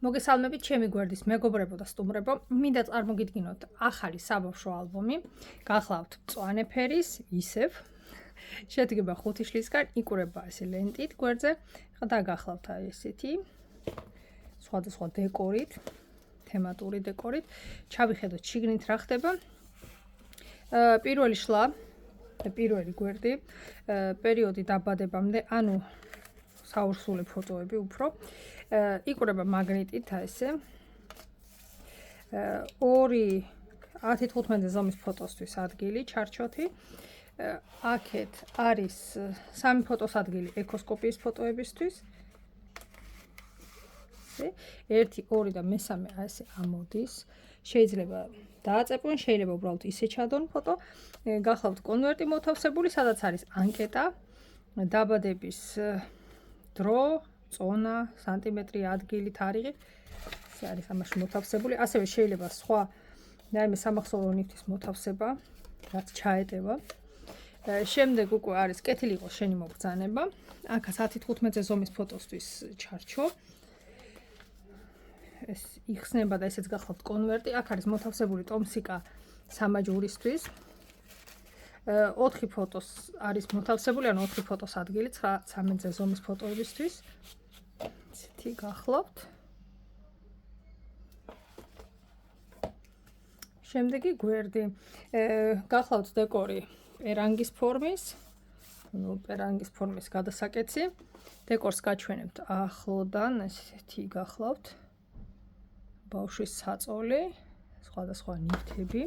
მოგესალმებით ჩემი გვერდის მეგობრებო და სტუმრებო. მინდა წარმოგიდგინოთ ახალი საბავშვო ალბომი. გახლავთ მწვანე ფერის, ისევ. შედგება 5 შლისგან, იკურება ესე ლენტით გვერდზე. და გახლავთ აი ესეთი სხვადასხვა დეკორით, თემატური დეკორით. ჩავიხედოთ შიგნით რა ხდება. პირველი შლა, პირველი გვერდი, პერიოდი დაბადებამდე, ანუ საურსული ფოტოები უფრო. იკურება მაგნიტით ესე. 2.10-15 ზომის ფოტოსთვის ადგილი, ჩარჩოთი. აქეთ არის 3 ფოტოს ადგილი ეკოსკოპიის ფოტოებისთვის. 1, 2 და მესამე ასე ამოდის. შეიძლება დააწეპონ, შეიძლება უბრალოდ ისე ჩადონ ფოტო. გახლავთ კონვერტი მოთავსებული, სადაც არის ანკეტა, დაბადების დრო, წონა, სანტიმეტრი, ადგილი, თარიღი. ეს არის ამაში მოთავსებული. ასევე შეიძლება სხვა რაიმე სამახსოვრო ნივთის მოთავსება, რაც ჩაეტევა. შემდეგ უკვე არის კეთილი იყოს შენი მობრძანება. აქაც 10-15 ზომის ფოტოსთვის ჩარჩო. ეს იხსნება და ესეც გახლავთ კონვერტი. აქ არის მოთავსებული ტომსიკა სამაჯურისთვის. 4 ფოტოს არის მოთავსებული, ანუ 4 ფოტოს ადგილი 9-13 ზომის ფოტოებისთვის. ესეთი გახლავთ. შემდეგი გვერდი. გახლავთ დეკორი პერანგის ფორმის. ნუ პერანგის ფორმის გადასაკეთი. დეკორს გაჩვენებთ ახლოდან, ესეთი გახლავთ. ბავშვის საწოლი, სხვადასხვა ნივთები,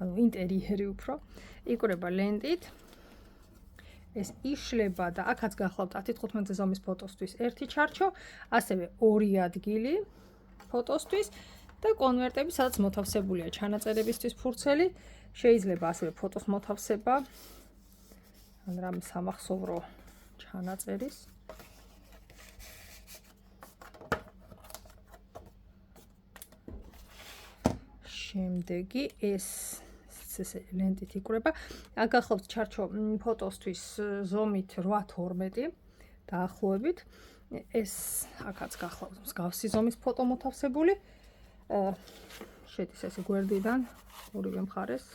ანუ ინტერიერი უფრო. იკურება ლენტით. ეს იშლება და აქაც გახლავთ 10-15 ზომის ფოტოსთვის ერთი ჩარჩო, ასევე 2 ადგილი ფოტოსთვის და კონვერტები, სადაც მოთავსებულია ჩანაწერებისთვის ფურცელი, შეიძლება ასევე ფოტოს მოთავსება, ან რამე სამახსოვრო ჩანაწერის. შემდეგი ეს ესე ლენტით იკურება. აქ გახლავთ ჩარჩო ფოტოსთვის ზომით 8-12 დაახლოებით. ეს აქაც გახლავთ მსგავსი ზომის ფოტო მოთავსებული. შედის ესე გვერდიდან ორივე მხარეს,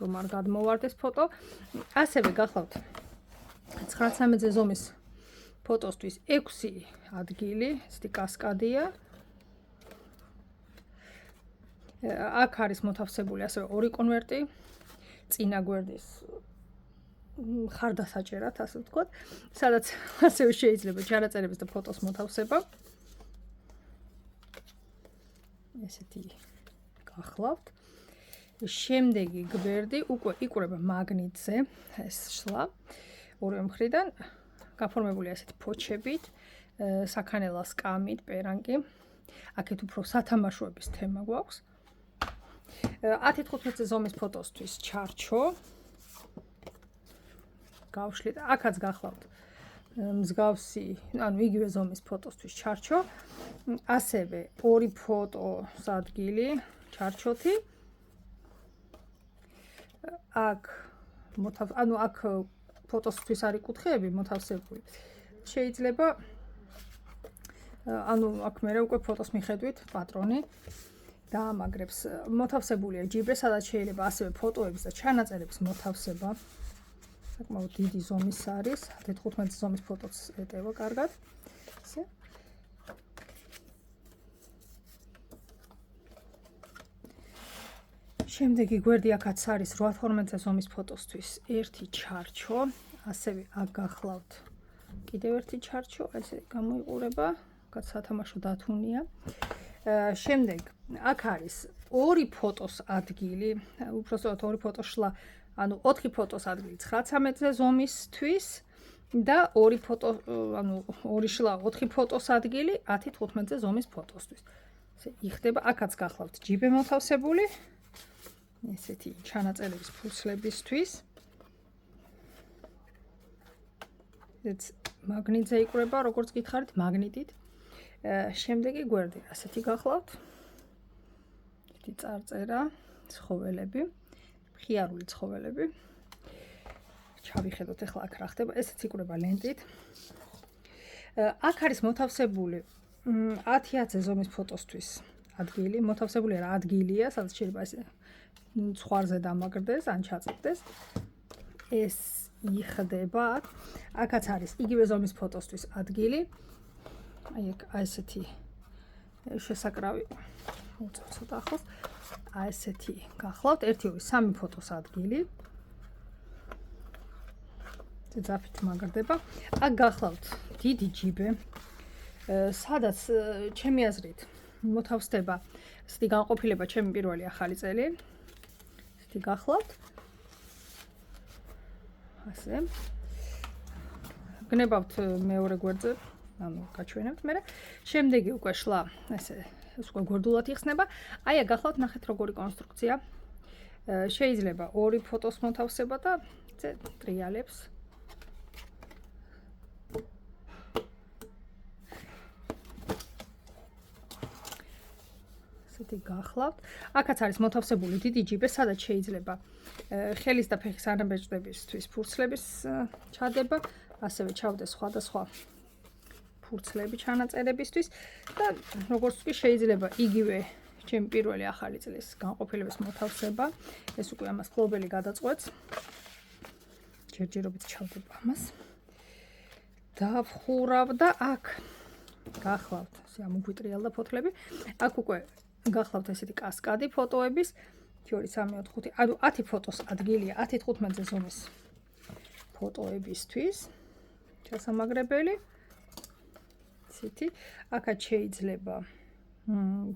რომ არ გადმოვარდეს ფოტო. ასევე გახლავთ 9-13 ზომის ფოტოსთვის 6 ადგილი, ესეთი კასკადია. აქ არის მოთავსებული ასევე 2 კონვერტი, წინა გვერდის ხარდასაჭერად, ასე ვთქვათ, სადაც ასევე შეიძლება ჩანაწერების და ფოტოს მოთავსება. ესეთი გახლავთ. შემდეგი გვერდი უკვე იკურება მაგნიტზე, ეს შლა. ორივე მხრიდან გაფორმებულია ესეთი ფოჩებით, საქანელა სკამით, პერანგი. აქეთ უფრო სათამაშოების თემა გვაქვს. 10-15 ზომის ფოტოსთვის ჩარჩო. გავშლით, აქაც გახლავთ მსგავსი, ანუ იგივე ზომის ფოტოსთვის ჩარჩო. ასევე 2 ფოტოს ადგილი ჩარჩოთი. აქ აქ ფოტოსთვის არის კუთხეები მოთავსებული. შეიძლება აქ მერე უკვე ფოტოს მიხედვით პატრონი დაამაგრებს. მოთავსებულია ჯიბრე, სადაც შეიძლება ასევე ფოტოების და ჩანაწერების მოთავსება. საკმაოდ დიდი ზომის არის, 10-15 ზომის ფოტოც ეტევა კარგად. ესე. შემდეგი გვერდი აქაც არის 8-12 ზომის ფოტოსთვის ერთი ჩარჩო, ასევე აქ გახლავთ კიდევ ერთი ჩარჩო, ესე გამოიყურება, აქაც სათამაშო დათუნია. შემდეგ აქ არის 2 ფოტოს ადგილი, უпростоოდ 2 ფოტოს შლა, ანუ 4 ფოტოს ადგილი 9-13 ზომისთვის და 2 ფოტო, ანუ 2 შლა 4 ფოტოს ადგილი 10-15 ზომის ფოტოსთვის. ესე იხდება, აქაც გახლავთ ჯიბე მოთავსებული. ესეთი ჩანაწერების ფურცლებისთვის. ეს მაგნიტზე იკურება, როგორც გითხარით, მაგნიტით. შემდეგი გვერდი, ასეთი გახლავთ. ერთი წარწერა, ცხოველები, მხიარული ცხოველები. ჩავიხედოთ ახლა აქ რა ხდება. ესეც იკურება ლენტით. აქ არის მოთავსებული 10-10 ზომის ფოტოსთვის ადგილი, მოთავსებული არა ადგილია, სადაც შეიძლება ესე ცხვარზე დამაგრდეს, ან ჩაწვდეს. ეს იხდება აქ. აქაც არის იგივე ზომის ფოტოსთვის ადგილი. აი ესეთი შესაკრავი მოწევ ცოტა ახლოს. აი ესეთი გახლავთ 1-2-3 ფოტოს ადგილი. ძაფით მაგრდება. აქ გახლავთ დიდი ჯიბე. სადაც ჩემი აზრით მოთავსდება ესეთი განყოფილება ჩემი პირველი ახალი წელი. ესეთი გახლავთ. ასე. გნებავთ მეორე გვერდზე, ანუ გაჩვენებთ მე. შემდეგი უკვე შლა, ესე უკვე გვერდულად იხსნება. აი აქ გახლავთ ნახეთ როგორი კონსტრუქცია. შეიძლება ორი ფოტოს მოთავსება და ესე ტრიალებს. ესეთი გახლავთ. აქაც არის მოთავსებული დიდი ჯიბე, სადაც შეიძლება ხელის და ფეხის ანაბეჭდებისთვის ფურცლების ჩადება, ასევე ჩავდეს სხვადასხვა ფურცლები ჩანაწერებისთვის და როგორც კი შეიძლება იგივე ჩემი პირველი ახალი წლის განყოფილების მოთავსება. ეს უკვე ამას ფლობელი გადაწყვეტს. ჯერჯერობით ჩავდება ამას. დავხურავ და აქ გახლავთ, ესე ამოგვიტრიალდა ფოთლები. აქ უკვე გახლავთ ესეთი კასკადი ფოტოების 2 3 4 5 ანუ 10 ფოტოს ადგილია 10-15 ზომის ფოტოებისთვის ჩასამაგრებელი ისეთი აქაც შეიძლება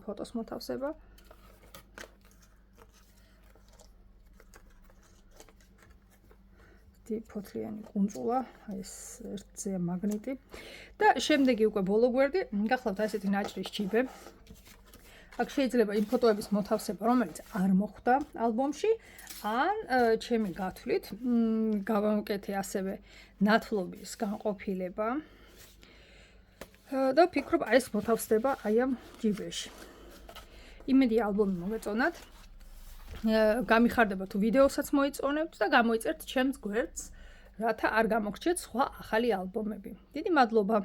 ფოტოს მოთავსება ფოთლიანი კუნწულა ეს ერთზე მაგნიტი და შემდეგი უკვე ბოლო გვერდი გახლავთ ესეთი ნაჭრის ჯიბე აქ შეიძლება იმ ფოტოების მოთავსება, რომელიც არ მოხვდა ალბომში, ან ჩემი გათვლით გავამკეთე ასევე ნათლობის განყოფილება. და ვფიქრობ, ეს მოთავსდება აი ამ ჯიბეში. იმედი ალბომი მოგეწონათ. გამიხარდება თუ ვიდეოსაც მოიწონებთ და გამოიწერთ ჩემს გვერდს, რათა არ გამოგრჩეთ სხვა ახალი ალბომები. დიდი მადლობა.